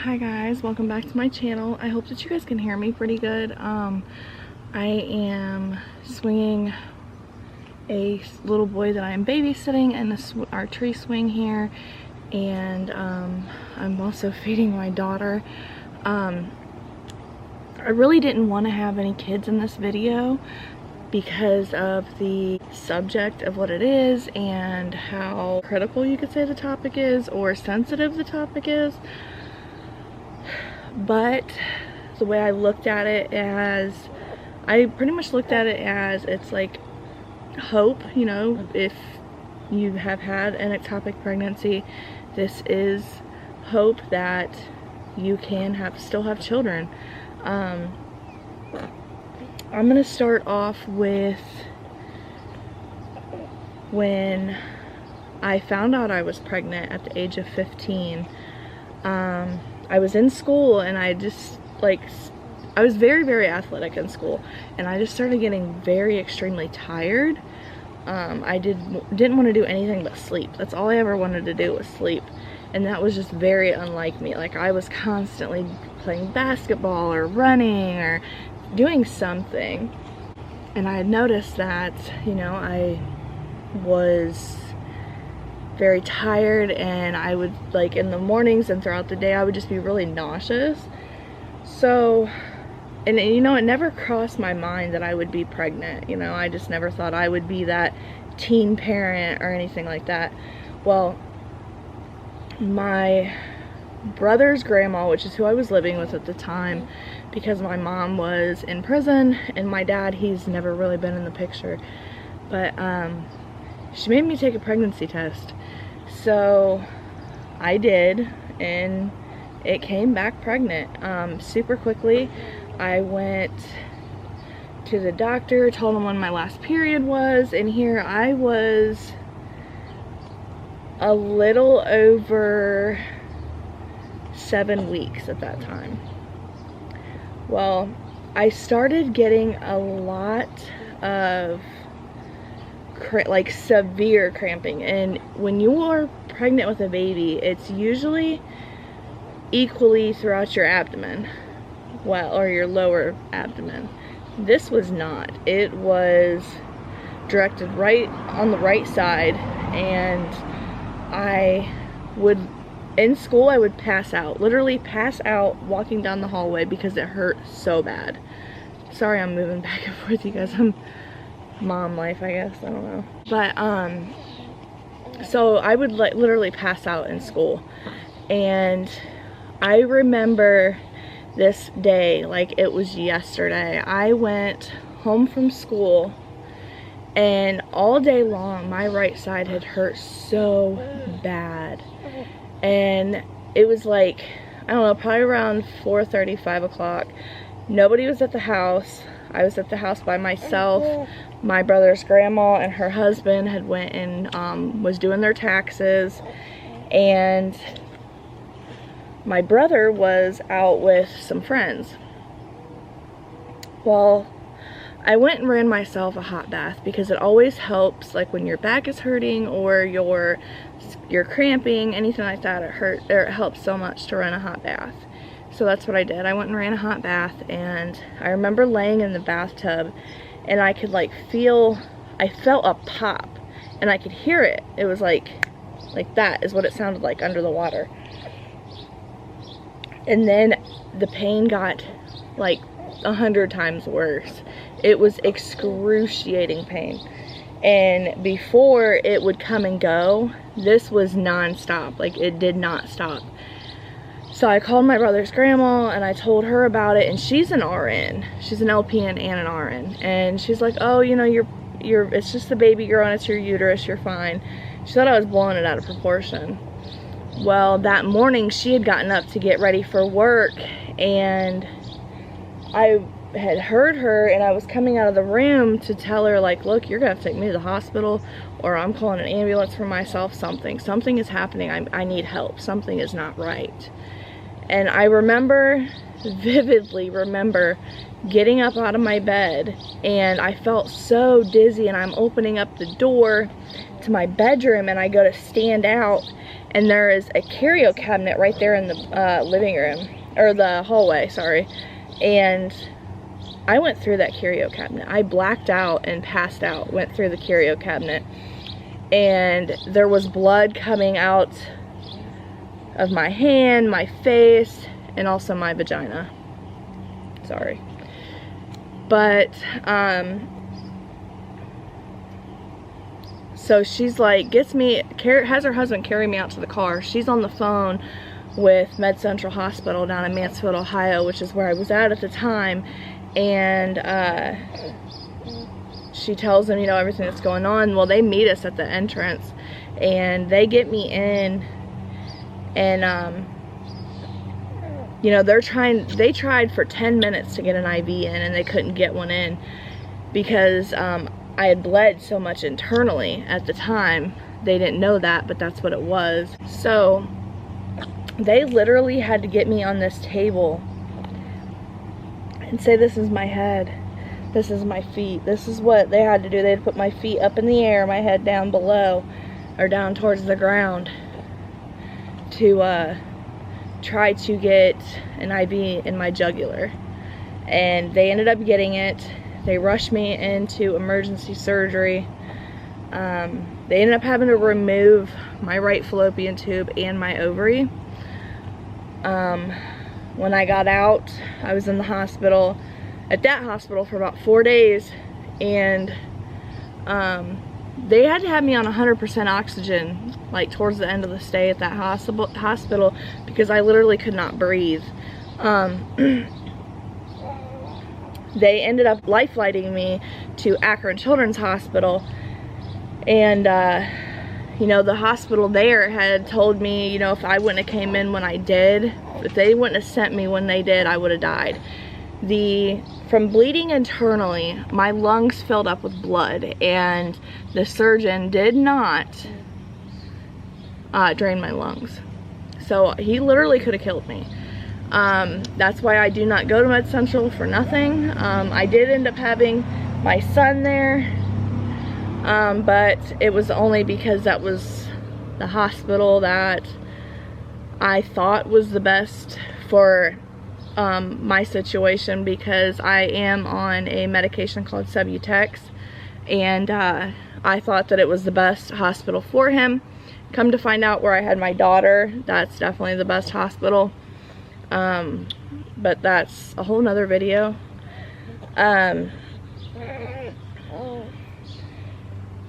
Hi guys, welcome back to my channel. I hope that you guys can hear me pretty good. I am swinging a little boy that I am babysitting in our tree swing here, and I'm also feeding my daughter. I really didn't want to have any kids in this video because of the subject of what it is and how critical you could say the topic is, or sensitive the topic is. But the way I looked at it I pretty much looked at it as it's like hope, you know, if you have had an ectopic pregnancy, this is hope that you can still have children. I'm gonna start off with when I found out I was pregnant at the age of 15. I was in school and I was very athletic in school, and I just started getting very extremely tired. I didn't want to do anything but sleep. That's all I ever wanted to do was sleep, and that was just very unlike me. Like, I was constantly playing basketball or running or doing something, and I had noticed that, you know, I was very tired, and I would, like, in the mornings and throughout the day, I would just be really nauseous. So, and you know, it never crossed my mind that I would be pregnant. You know, I just never thought I would be that teen parent or anything like that. Well, my brother's grandma, which is who I was living with at the time, because my mom was in prison and my dad, he's never really been in the picture, but she made me take a pregnancy test. So I did, and it came back pregnant super quickly. I went to the doctor, told him when my last period was, and here I was a little over 7 weeks at that time. Well, I started getting a lot of like severe cramping, and when you are pregnant with a baby, it's usually equally throughout your abdomen, well, or your lower abdomen. This was not. It was directed right on the right side, and in school I would pass out, literally pass out walking down the hallway because it hurt so bad. Sorry, I'm moving back and forth, you guys. I'm mom life, I guess, I don't know. But so I would literally pass out in school, and I remember this day like it was yesterday. I went home from school, and all day long my right side had hurt so bad, and it was like, I don't know, probably around 4:30, 5 o'clock. Nobody was at the house. I was at the house by myself. My brother's grandma and her husband had went and was doing their taxes, and my brother was out with some friends. Well, I went and ran myself a hot bath because it always helps, like when your back is hurting or you're cramping, anything like that, it helps so much to run a hot bath. So that's what I did. I went and ran a hot bath, and I remember laying in the bathtub, and I could I felt a pop, and I could hear it. It was like that is what it sounded like under the water. And then the pain got like 100 times worse. It was excruciating pain. And before it would come and go, this was non-stop. Like, it did not stop. So I called my brother's grandma and I told her about it, and she's an RN. She's an LPN and an RN. And she's like, oh, you know, it's just the baby girl and it's your uterus, you're fine. She thought I was blowing it out of proportion. Well, that morning she had gotten up to get ready for work, and I had heard her, and I was coming out of the room to tell her, like, look, you're gonna have to take me to the hospital, or I'm calling an ambulance for myself. Something is happening. I need help. Something is not right. And I vividly remember getting up out of my bed, and I felt so dizzy, and I'm opening up the door to my bedroom, and I go to stand out, and there is a curio cabinet right there in the living room, or the hallway, sorry. And I went through that curio cabinet. I blacked out and passed out, went through the curio cabinet, and there was blood coming out of my hand, my face, and also my vagina. Sorry. But so she's like, has her husband carry me out to the car. She's on the phone with Med Central Hospital down in Mansfield, Ohio, which is where I was at the time. And she tells them, you know, everything that's going on. Well, they meet us at the entrance, and they get me in, and you know, they tried for 10 minutes to get an IV in, and they couldn't get one in because I had bled so much internally at the time. They didn't know that, but that's what it was. So they literally had to get me on this table and say, this is my head, this is my feet. This is what they had to do. They had to put my feet up in the air, my head down below, or down towards the ground, to try to get an IV in my jugular. And they ended up getting it. They rushed me into emergency surgery. They ended up having to remove my right fallopian tube and my ovary. When I got out, I was in the hospital, at that hospital, for about 4 days, and they had to have me on 100% oxygen, like towards the end of the stay at that hospital, because I literally could not breathe. They ended up life-flighting me to Akron Children's Hospital, and you know, the hospital there had told me, you know, if I wouldn't have came in when I did, if they wouldn't have sent me when they did, I would have died. From bleeding internally, my lungs filled up with blood, and the surgeon did not drain my lungs. So he literally could have killed me. That's why I do not go to Med Central for nothing. I did end up having my son there, but it was only because that was the hospital that I thought was the best for my situation, because I am on a medication called Subutex, and I thought that it was the best hospital for him. Come to find out, where I had my daughter, that's definitely the best hospital. But that's a whole nother video.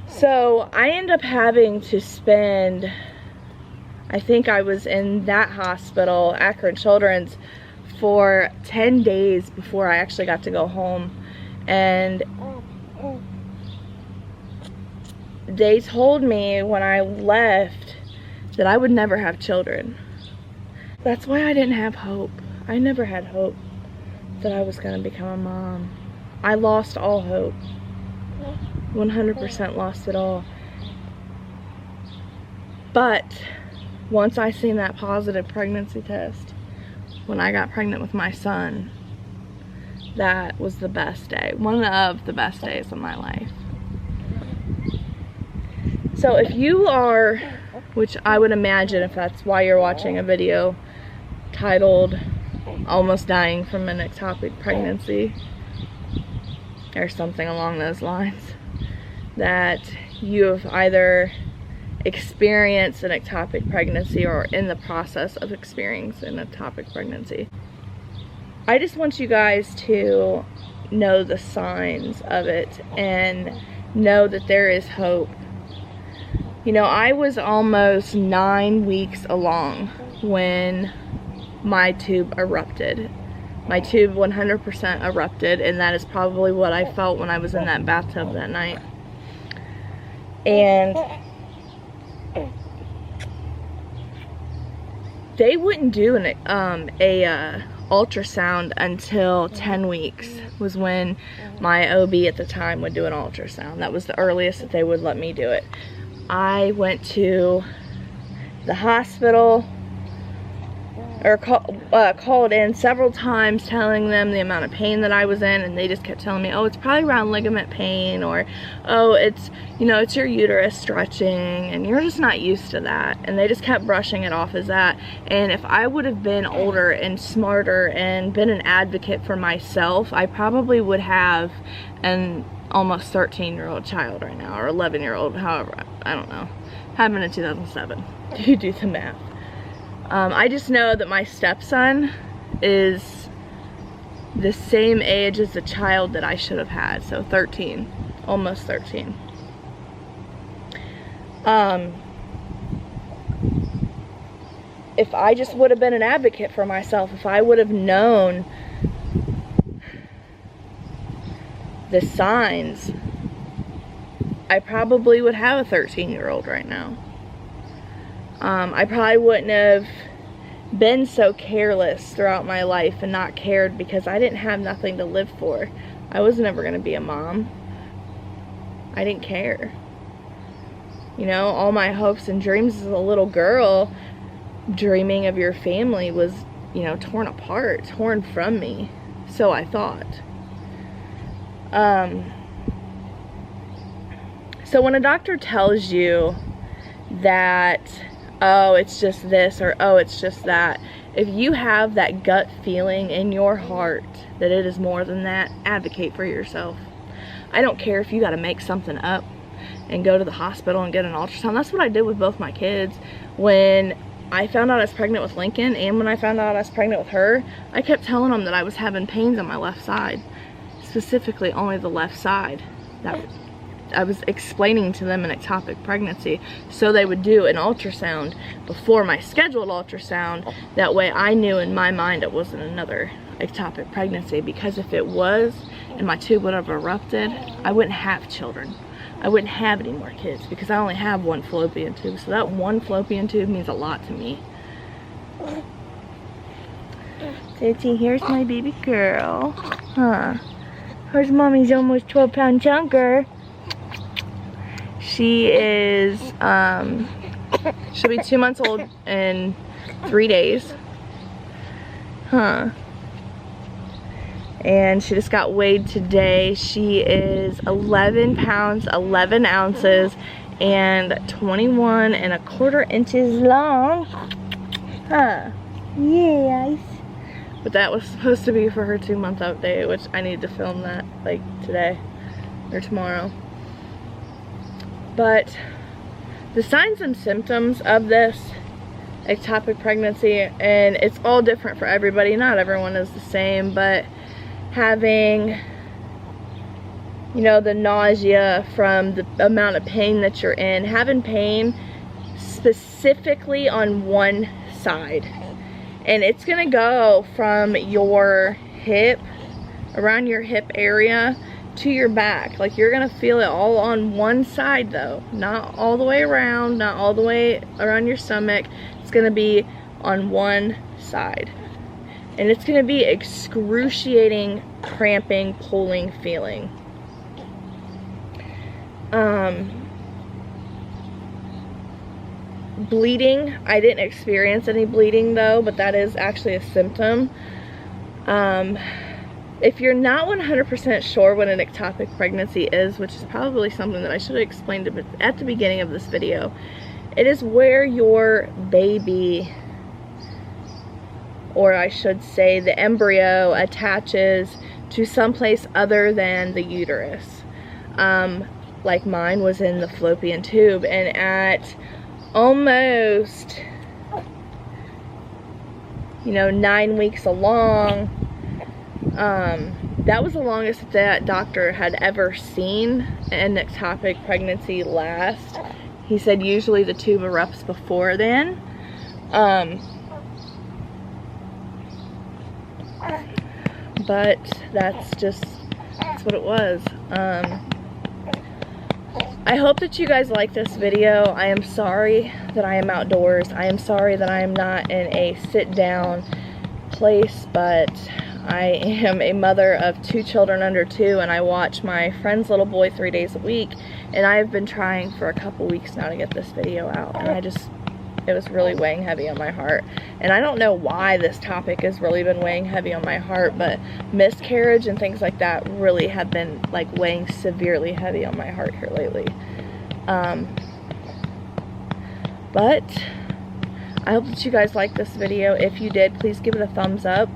So I end up having to spend, I think I was in that hospital, Akron Children's, for 10 days before I actually got to go home. And they told me when I left that I would never have children. That's why I didn't have hope. I never had hope that I was going to become a mom. I lost all hope. 100% lost it all. But once I seen that positive pregnancy test, when I got pregnant with my son, that was the best day. One of the best days of my life. So if you are, which I would imagine if that's why you're watching a video titled Almost Dying from an Ectopic Pregnancy, or something along those lines, that you have either experienced an ectopic pregnancy or in the process of experiencing an ectopic pregnancy. I just want you guys to know the signs of it and know that there is hope. You know, I was almost 9 weeks along when my tube erupted. My tube 100% erupted, and that is probably what I felt when I was in that bathtub that night. And they wouldn't do an ultrasound until 10 weeks was when my OB at the time would do an ultrasound. That was the earliest that they would let me do it. I went to the hospital, or called in several times telling them the amount of pain that I was in, and they just kept telling me, oh, it's probably around ligament pain, or oh, it's, you know, it's your uterus stretching, and you're just not used to that. And they just kept brushing it off as that. And if I would have been older and smarter and been an advocate for myself, I probably would have an almost 13-year-old child right now, or 11-year-old, however, I don't know. Happened in 2007. You do the math. I just know that my stepson is the same age as the child that I should have had, so 13, almost 13. If I just would have been an advocate for myself, if I would have known the signs, I probably would have a 13-year-old right now. I probably wouldn't have been so careless throughout my life and not cared, because I didn't have nothing to live for. I was never going to be a mom. I didn't care. You know, all my hopes and dreams as a little girl, dreaming of your family, was, you know, torn apart, torn from me. So I thought. So when a doctor tells you that, oh, it's just this, or oh, it's just that, if you have that gut feeling in your heart that it is more than that, advocate for yourself. I don't care if you got to make something up and go to the hospital and get an ultrasound. That's what I did with both my kids. When I found out I was pregnant with Lincoln, and when I found out I was pregnant with her, I kept telling them that I was having pains on my left side, specifically only the left side. That I was explaining to them an ectopic pregnancy, so they would do an ultrasound before my scheduled ultrasound. That way I knew in my mind it wasn't another ectopic pregnancy, because if it was and my tube would have erupted, I wouldn't have children. I wouldn't have any more kids, because I only have one fallopian tube. So that one fallopian tube means a lot to me. Titsy, here's my baby girl. Huh. Here's mommy's almost 12-pound chunker. She is, she'll be 2 months old in 3 days. Huh. And she just got weighed today. She is 11 pounds, 11 ounces, and 21¼ inches long. Huh. Yes. But that was supposed to be for her 2-month update, which I need to film that like today or tomorrow. But the signs and symptoms of this ectopic pregnancy, and it's all different for everybody, not everyone is the same, but having, you know, the nausea from the amount of pain that you're in, having pain specifically on one side, and it's gonna go from your hip, around your hip area, to your back. Like, you're gonna feel it all on one side though, not all the way around, not all the way around your stomach. It's gonna be on one side, and it's gonna be excruciating, cramping, pulling feeling. Bleeding, I didn't experience any bleeding though, but that is actually a symptom. If you're not 100% sure what an ectopic pregnancy is, which is probably something that I should have explained at the beginning of this video, it is where your baby, or I should say the embryo, attaches to someplace other than the uterus. Like mine was in the fallopian tube, and at almost, you know, 9 weeks along, that was the longest that doctor had ever seen an ectopic pregnancy last. He said usually the tube erupts before then. But that's what it was. I hope that you guys like this video. I am sorry that I am outdoors. I am sorry that I am not in a sit-down place, but I am a mother of 2 children under 2, and I watch my friend's little boy 3 days a week, and I have been trying for a couple weeks now to get this video out, and it was really weighing heavy on my heart. And I don't know why this topic has really been weighing heavy on my heart, but miscarriage and things like that really have been like weighing severely heavy on my heart here lately. But I hope that you guys liked this video. If you did, please give it a thumbs up.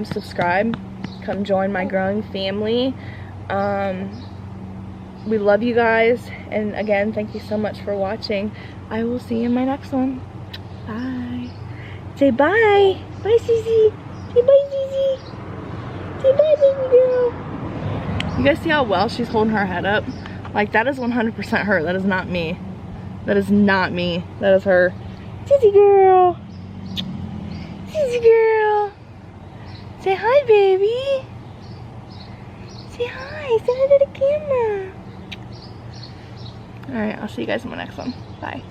Subscribe. Come join my growing family. We love you guys. And again, thank you so much for watching. I will see you in my next one. Bye. Say bye. Bye, Susie. Say bye, Susie. Say bye, baby girl. You guys see how well she's holding her head up? Like, that is 100% her. That is not me. That is not me. That is her. Susie girl. Susie girl. Say hi, baby. Say hi. Say hi to the camera. Alright, I'll see you guys in my next one. Bye.